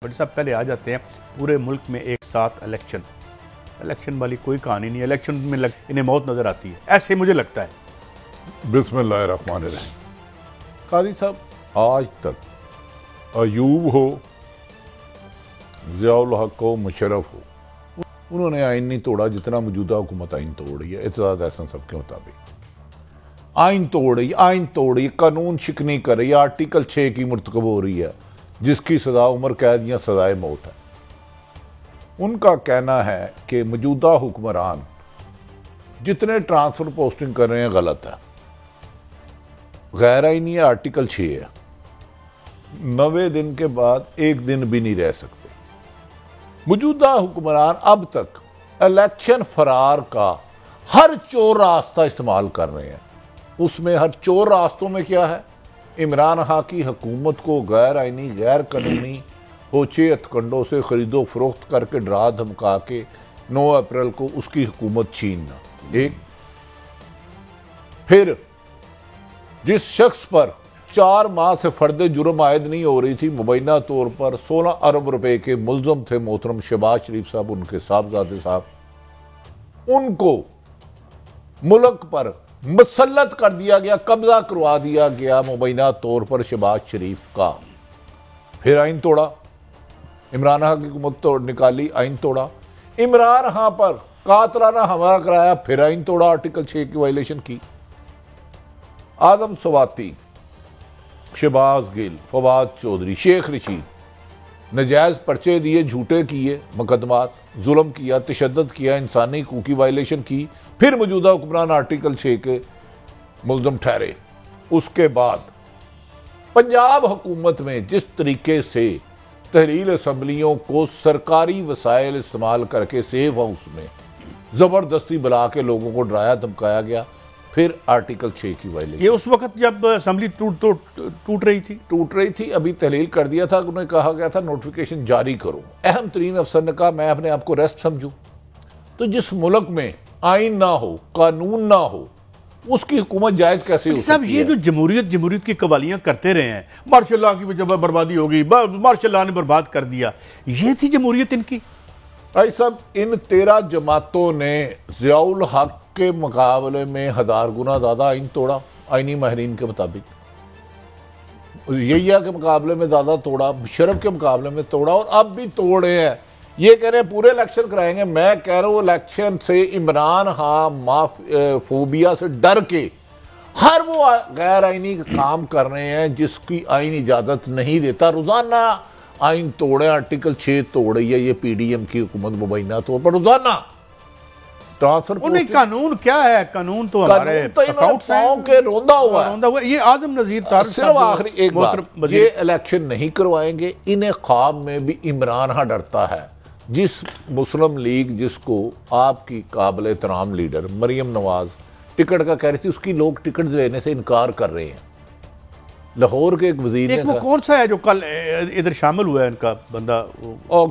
But साहब पहले आ जाते हैं पूरे मुल्क में एक साथ इलेक्शन वाली कोई कहानी नहीं। इलेक्शन में इन्हें मौत नजर आती है, ऐसे मुझे लगता है। बिस्मिल्लाहिर्रहमानिर्रहीम। काजी साहब, आज तक अयूब हो, ज़ियाउल हक हो, मुशर्रफ हो, उन्होंने आइन नहीं तोड़ा जितना मौजूदा हुकूमत आइन तोड़ रही है। इत्तेहाद एहसन सबके मुताबिक आइन तोड़ रही, कानून शिकनी कर रही है, आर्टिकल 6 की मुर्तकब हो रही है जिसकी सजा उम्र कैद या सजाए मौत है। उनका कहना है कि मौजूदा हुक्मरान जितने ट्रांसफर पोस्टिंग कर रहे हैं गलत है, गैर आईनी है, आर्टिकल 6 है। 90 दिन के बाद एक दिन भी नहीं रह सकते। मौजूदा हुक्मरान अब तक इलेक्शन फरार का हर चोर रास्ता इस्तेमाल कर रहे हैं। उसमें हर चोर रास्तों में क्या है? इमरान खान की हुकूमत को गैर आईनी, गैर कानूनी होचे हथकंडों से खरीदो फरोख्त करके डरा धमका के 9 अप्रैल को उसकी हुकूमत छीनना। एक फिर जिस शख्स पर 4 माह से फर्द जुर्म आयद नहीं हो रही थी, मुबैना तौर पर 16 अरब रुपए के मुलजम थे मोहतरम शहबाज शरीफ साहब, उनके साहबजादे साहब, उनको मुल्क पर मुसल्लत कर दिया गया, कब्जा करवा दिया गया मुबैना तौर पर शहबाज शरीफ का। फिर आइन तोड़ा, इमरान खान की हुकूमत तोड़ निकाली, आइन तोड़ा। इमरान खान पर कातलाना हमला कराया, फिर आइन तोड़ा, आर्टिकल 6 की वायलेशन की। आदम सवाती, शहबाज गिल, फवाद चौधरी, शेख रशीद नजायज पर्चे दिए, झूठे किए मुकदमात, जुल्म किया, तशद्दुद किया, इंसानी हकूक की वायलेशन की। फिर मौजूदा हुक्मरान आर्टिकल 6 के मुलजम ठहरे। उसके बाद पंजाब हुकूमत में जिस तरीके से तहरील असम्बलियों को सरकारी वसाइल इस्तेमाल करके सेफ हाउस में जबरदस्ती बुला के लोगों को डराया धमकाया गया, फिर आर्टिकल 6 की वायलेशन। ये उस वक्त जब असम्बली टूट रही थी। अभी तहलील कर दिया था, उन्हें कहा गया था नोटिफिकेशन जारी करो। अहम तरीन अफसर ने कहा मैं अपने आप को रेस्ट समझूं। तो जिस मुल्क में आइन ना हो, कानून ना हो, उसकी हुकूमत जायज कैसे हो सकती है? ये जो जमहूरियत की कवालियां करते रहे हैं, मार्शल लॉ की जब बर्बादी होगी, मार्शल लॉ ने बर्बाद कर दिया, ये थी जमहूरियत इनकी। भाई साहब, इन 13 जमातों ने ज़ियाउल हक के मुकाबले में 1000 गुना ज्यादा आइन तोड़ा, आइनी माहिरीन के मुताबिक। यहिया के मुकाबले में ज्यादा तोड़ा, मुशर्रफ के मुकाबले में तोड़ा, और अब भी तोड़ रहे हैं। ये कह रहे हैं पूरे इलेक्शन कराएंगे। मैं कह रहा हूं इलेक्शन से इमरान खान फोबिया से डर के हर वो गैर आइनी काम कर रहे हैं जिसकी आइन इजाजत नहीं देता। रोजाना आइन तोड़े, आर्टिकल 6 तोड़ रही है ये पीडीएम की हुकूमत मुबैना तौर पर रोजाना। ट्रांसफर कानून क्या है? कानून तो हमारे के रोंदा हुआ है। ये आजम नजीर तारड़ सिर्फ आखिरी एक बात, ये इलेक्शन नहीं करवाएंगे। इन्हें ख्वाब में भी इमरान खान डरता है। जिस मुस्लिम लीग जिसको आपकी काबिल एहतराम लीडर मरियम नवाज टिकट का कह रही थी, उसकी लोग टिकट देने से इनकार कर रहे हैं। लाहौर के एक वजीर ने, वो कौन सा है जो कल इधर शामिल हुआ है इनका बंदा, और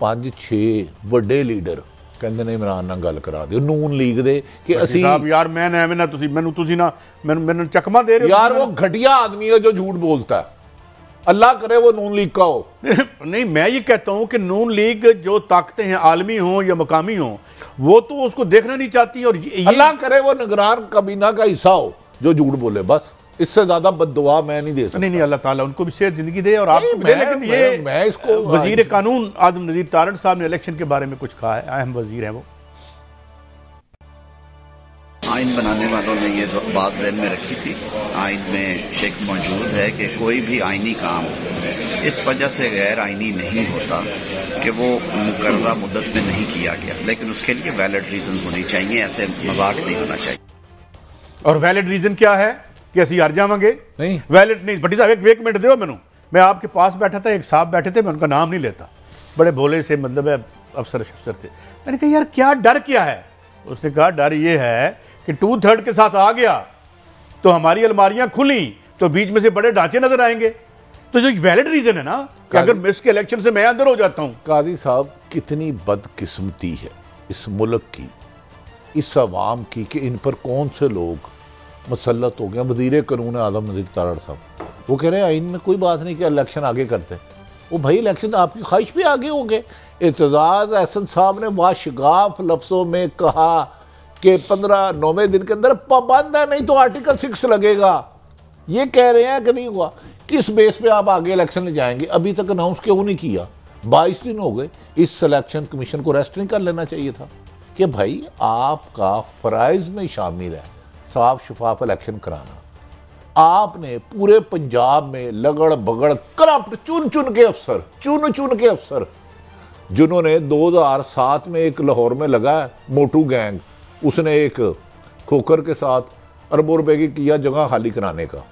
5-6 ਵੱਡੇ ਲੀਡਰ ਕਹਿੰਦੇ ਨੇ ਇਮਰਾਨ ਨਾਲ ਗੱਲ ਕਰਾ ਦਿਓ, ਨੂਨ ਲੀਗ ਦੇ ਕਿ ਅਸੀਂ यार मैं ਐਵੇਂ ਨਾ ਤੁਸੀਂ ਮੈਨੂੰ ਚਕਮਾ दे रहे हो यार। वो घटिया आदमी है जो झूठ बोलता है। अल्लाह करे वो नून लीग का हो। नहीं, मैं ये कहता हूं कि नून लीग जो ताकतें हैं, आलमी हो या मकामी हो, वो तो उसको देखना नहीं चाहती। और अल्लाह करे वो निगरान काबीना का हिस्सा हो जो झूठ बोले। बस इससे ज्यादा बद्दुआ मैं नहीं दे सकता। नहीं, अल्लाह ताला उनको भी सेहत जिंदगी दे और आपको भी दे। लेकिन ये मैं इसको वजीर कानून आदम नजीर तारड़ साहब ने इलेक्शन के बारे में कुछ कहा है, अहम वजीर है वो। आइन बनाने वालों ने ये बात ज़हन में रखी थी। आइन में शेक मौजूद है कि कोई भी आइनी काम इस वजह से गैर आइनी नहीं होता कि वो मुकर्ररा मुद्दत में नहीं किया गया, लेकिन उसके लिए वैलिड रीजन होनी चाहिए। ऐसे मजाक नहीं होना चाहिए। और वैलिड रीजन क्या है कि असी हार जाएंगे? नहीं, वैलिड नहीं। भट्टी साहब एक मिनट दो मैनू। मैं आपके पास बैठा था, एक साहब बैठे थे, मैं उनका नाम नहीं लेता, बड़े भोले से मतलब है अफसर थे। मैंने कहा यार क्या डर क्या है? उसने कहा डर ये है कि 2/3 के साथ आ गया तो हमारी अलमारियां खुली तो बीच में से बड़े ढांचे नजर आएंगे। तो जो वैलिड रीजन है ना कि अगर मिस के इलेक्शन से मैं अंदर हो जाता हूं। काजी साहब, कितनी बदकिस्मती है इस मुल्क की, इस अवाम की, कि इन पर कौन से लोग मुसल्लत हो गया। वज़ीर कानून आज़म नज़ीर तारड़ साहब, वो कह रहे हैं आइन में कोई बात नहीं कि इलेक्शन आगे करते। वो भाई इलेक्शन आपकी ख्वाहिश भी आगे होंगे। एतजाज़ अहसन साहब ने वाशगाफ लफ्ज़ों में कहा कि 15-9वें दिन के अंदर पाबंद है, नहीं तो आर्टिकल 6 लगेगा। ये कह रहे हैं कि नहीं हुआ। किस बेस पे आप आगे इलेक्शन ले जाएंगे? अभी तक अनाउंस क्यों नहीं किया? 22 दिन हो गए। इस सिलेक्शन कमीशन को रेस्ट नहीं कर लेना चाहिए था कि भाई आपका फ़राइज़ में शामिल है साफ शफाफ इलेक्शन कराना। आपने पूरे पंजाब में लगड़ बगड़ करप्ट चुन चुन के अफसर जिन्होंने 2007 में एक लाहौर में लगा मोटू गैंग, उसने एक खोकर के साथ अरबों रुपए की किया जगह खाली कराने का,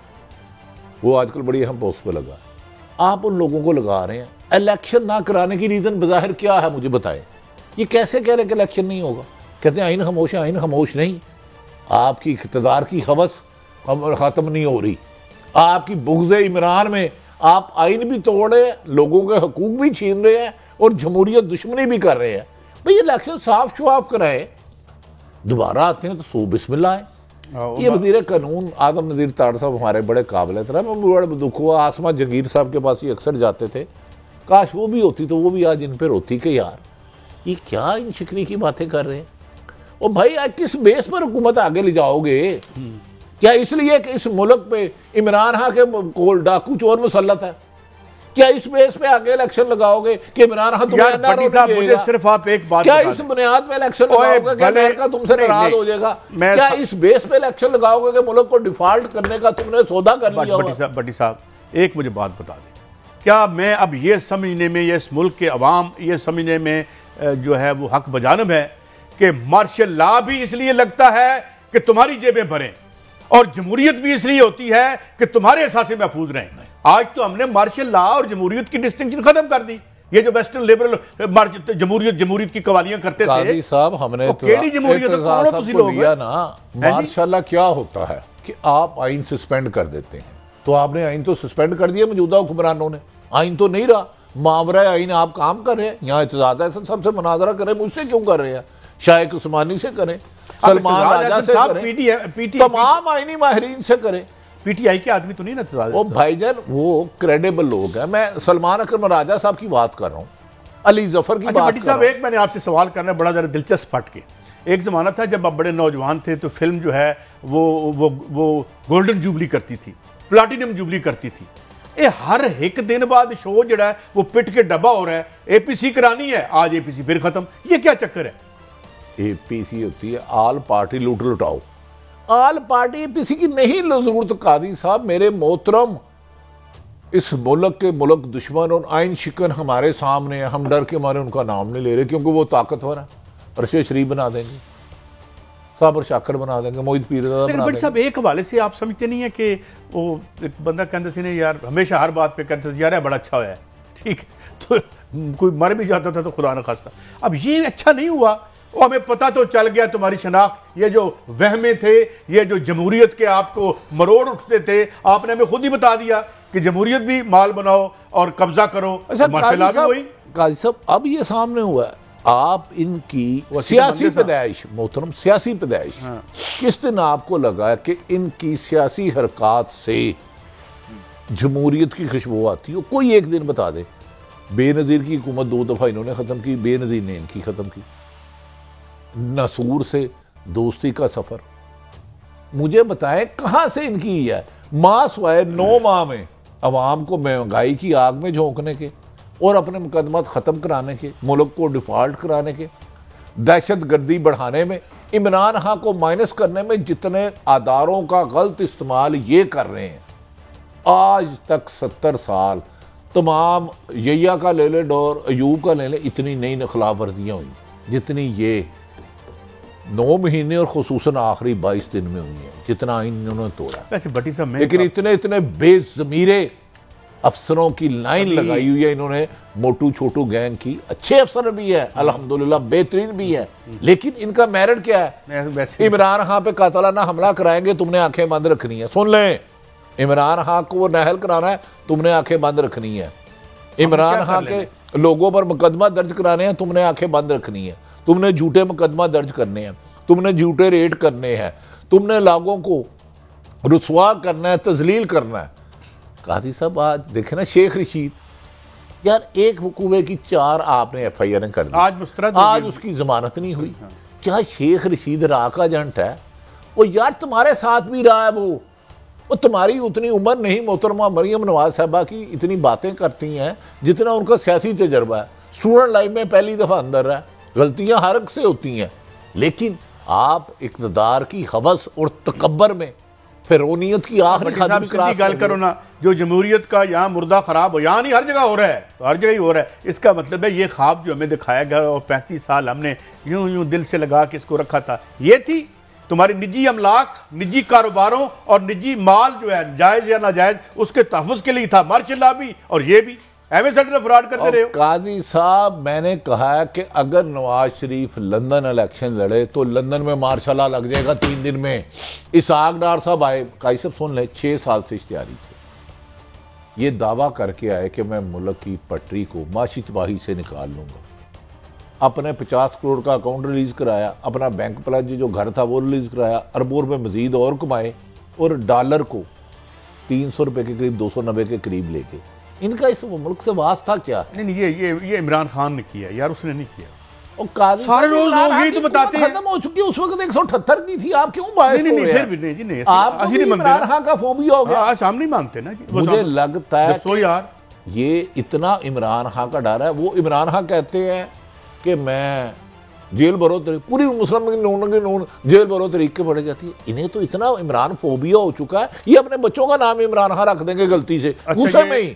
वो आजकल बड़ी अहम पोस्ट पे लगा। आप उन लोगों को लगा रहे हैं। इलेक्शन ना कराने की रीज़न बज़ाहिर क्या है मुझे बताएं। ये कैसे कह रहे कि इलेक्शन नहीं होगा? कहते हैं आइन खामोश है। आइन खामोश नहीं, आपकी इक़्तिदार की हवस ख़त्म नहीं हो रही। आपकी बुग़्ज़ इमरान में आप आइन भी तोड़ रहे हैं, लोगों के हकूक़ भी छीन रहे हैं और जमहूरियत दुश्मनी भी कर रहे हैं। भाई इलेक्शन साफ शफाफ कराए, दोबारा आते हैं तो सो बिस्मिल्लाह है। ये वज़ीर कानून आज़म नज़ीर तारड़ साहब हमारे बड़े काबिल एहतराम। मैं बड़ा दुख हुआ, आसमा जंगीर साहब के पास ये अक्सर जाते थे, काश वो भी होती तो वो भी आज इन पर रोती कि यार ये क्या इन शिकनी की बातें कर रहे हैं। और भाई आज किस बेस पर हुकूमत आगे ले जाओगे? क्या इसलिए कि इस मुल्क पे इमरान खान के डाकू चोर मुसल्लत है? क्या इस बेस पे आगे इलेक्शन लगाओगे कि इमरान खान तुम्हें मुझे सिर्फ आप एक बात क्या इस बुनियाद पे इलेक्शन लगाओगे कि अमेरिका तुमसे नाराज हो जाएगा? क्या इस बेस पे इलेक्शन लगाओगे कि मुल्क को डिफॉल्ट करने का तुमने सौदा कर लिया? भट्टी साहब एक मुझे बात बता दें, क्या मैं अब ये समझने में, ये इस मुल्क के अवाम ये समझने में जो है वो हक बजानब है कि मार्शल लॉ भी इसलिए लगता है कि तुम्हारी जेबें भरें और जमहूरियत भी इसलिए होती है कि तुम्हारे एहसास महफूज रहें? आज तो हमने मार्शल लॉ और जमहूरियत की डिस्टिंक्शन खत्म कर दी। ये जो वेस्टर्न लिबरल जमहूरियत की कवालियां करते थे साहब, हमने तो जमहूरियत लिया ना। मार्शल लॉ क्या होता है कि आप आइन सस्पेंड कर देते हैं, तो आपने आइन तो सस्पेंड कर दिया मौजूदा हुक्मरानों ने, आइन तो नहीं रहा। मावरा आइन आप काम कर रहे हैं, यहाँ एतजाज़ है सबसे मुनाजरा करें, मुझसे क्यों कर रहे हैं? शायक उस्मानी से करें, सलमान राजा से करें, तमाम आइनी माहिरीन से करें। पीटीआई के आदमी तो नहीं ना? वो भाईजान वो क्रेडिबल लोग हैं। मैं सलमान अकरम राजा साहब की बात कर रहा हूँ, अली जफर की बात कर रहा हूँ। एक मैंने आपसे सवाल करना है बड़ा जरा दिलचस्प हट के। एक जमाना था जब आप बड़े नौजवान थे तो फिल्म जो है वो गोल्डन जुबली करती थी, प्लाटिनम जुबली करती थी। ये हर एक दिन बाद शो जड़ा है वो पिट के डब्बा हो रहा है, एपीसी करानी है, आज एपीसी फिर खत्म। ये क्या चक्कर है? एपीसी होती है आल पार्टी लूट लुटाओ। आल पार्टी एपीसी की नहीं जरूरत। कादी साहब मेरे मोहतरम, इस मुल्क के मुल्क दुश्मन और आइन शिकन हमारे सामने है, हम डर के मारे उनका नाम नहीं ले रहे क्योंकि वो ताकतवर है। रशीद शरीफ बना देंगे, साबर शाकर बना देंगे, मोहित पीरज़ादा बना देंगे। साहब एक हवाले से आप समझते नहीं है कि वो एक बंदा कहते थे यार, हमेशा हर बात पे कहते थे यार है बड़ा अच्छा है, ठीक तो कोई मर भी जाता था तो खुदा न खास्ता। अब ये अच्छा नहीं हुआ, वो हमें पता तो चल गया तुम्हारी शनाख्त, ये जो वहमे थे, ये जो जमहूरियत के आपको मरोड़ उठते थे, आपने हमें खुद ही बता दिया कि जमहूरियत भी माल बनाओ और कब्जा करो। अच्छा काजी साहब, अब ये सामने हुआ है, आप इनकी सियासी पैदाइश, मोहतरम सियासी पैदाइश, किस दिन आपको लगा कि इनकी सियासी हरकत से जमहूरियत की खुशबू आती हो? कोई एक दिन बता दे। बेनज़ीर की हुकूमत 2 दफ़ा इन्होंने ख़त्म की, बेनज़ीर ने इनकी ख़त्म की। नसूर से दोस्ती का सफ़र, मुझे बताएं कहाँ से इनकी है? मास हुआ है 9 माह में अवाम को महंगाई की आग में झोंकने के और अपने मुकदमात ख़त्म कराने के, मुल्क को डिफ़ॉल्ट कराने के, दहशत गर्दी बढ़ाने में, इमरान खान को माइनस करने में जितने आदारों का गलत इस्तेमाल ये कर रहे हैं। आज तक 70 साल तमाम यैया का ले ले और अयूब का ले ले, इतनी नई खिलाफ वर्जियाँ हुई जितनी ये 9 महीने और खुसूसन आखिरी 22 दिन में हुई है, जितना इन्होंने तोड़ा। वैसे भट्टी साहब लेकिन इतने बेज़मीरे अफसरों की लाइन लगाई हुई है इन्होंने, मोटू छोटू गैंग की। अच्छे अफसर भी है अल्हम्दुलिल्लाह, बेहतरीन भी है, लेकिन इनका मेरिट क्या है? इमरान खान पे कातलाना हमला कराएंगे, तुमने आंखें बंद रखनी है। सुन लें, इमरान खान को नाहल कराना है, तुमने आंखें बंद रखनी है। इमरान खान के लोगों पर मुकदमा दर्ज कराने हैं, तुमने आंखें बंद रखनी है। तुमने झूठे मुकदमा दर्ज करने हैं, तुमने झूठे रेड करने हैं, तुमने लोगों को रुसवा करना है, तजलील करना है। काजी साहब आज देखे ना शेख रशीद, यार एक हुकूमे की 4 आपने FIR कर दी, आज मुस्तरद, आज उसकी जमानत नहीं हुई। क्या शेख रशीद राह का एजेंट है? वो यार तुम्हारे साथ भी रहा है, वो तुम्हारी उतनी उम्र नहीं मोहतरमा मरियम नवाज साहबा की इतनी बातें करती हैं जितना उनका सियासी तजर्बा है। स्टूडेंट लाइफ में पहली दफा अंदर है, गलतियां हर एक से होती हैं, लेकिन आप इक़्तिदार की हवस और तकब्बर में फिरौनियत की आखिरी खत्म गल करो ना, जो जमहूरियत का यहाँ मुर्दा खराब हो, यहाँ नहीं हर जगह हो रहा है, हर जगह ही हो रहा है। इसका मतलब है ये ख्वाब जो हमें दिखाया गया और 35 साल हमने यूं यूं दिल से लगा के इसको रखा था, ये थी तुम्हारी निजी अमलाक, निजी कारोबारों और निजी माल जो है जायज या नाजायज उसके तहफ़्फ़ुज़ के लिए था। मार्शल लॉ भी और ये भी एमएसएड फ्रॉड करते रहे हो। काजी साहब मैंने कहा है कि अगर नवाज शरीफ लंदन इलेक्शन लड़े तो लंदन में मार्शल लॉ लग जाएगा 3 दिन में। इसहाक डार साहब आए, काजी साहब सुन ले, 6 साल से इश्तिहारी थे, ये दावा करके आए कि मैं मुल्क की पटरी को माशी तबाही से निकाल लूंगा। अपने 50 करोड़ का अकाउंट रिलीज कराया, अपना बैंक प्लज जो घर था वो रिलीज कराया, अरबों रुपए मजीद और कमाए और डॉलर को 300 रुपए के करीब 290 के करीब लेके। इनका इस मुल्क से वास्ता क्या? नहीं ये इमरान खान ने किया यार, उसने नहीं किया। और काजी सारे लोग यही तो बताते हैं खत्म हो चुकी है, उस वक्त 178 की थी, आप क्यों बायस नहीं फिर भी नहीं जी, नहीं आप इमरान खान का फोबिया हो गया। आज हम नहीं मानते ना, मुझे लगता है कि यार ये इतना इमरान खान का डर है। वो इमरान खान कहते हैं कि मैं जेल भरो तरीक, पूरी मुस्लिम जेल भरो तरीके पड़ जाती है। इन्हें तो इतना इमरान फोबिया हो चुका है, ये अपने बच्चों का नाम इमरान खान रख देंगे गलती से, गुस्से में ही।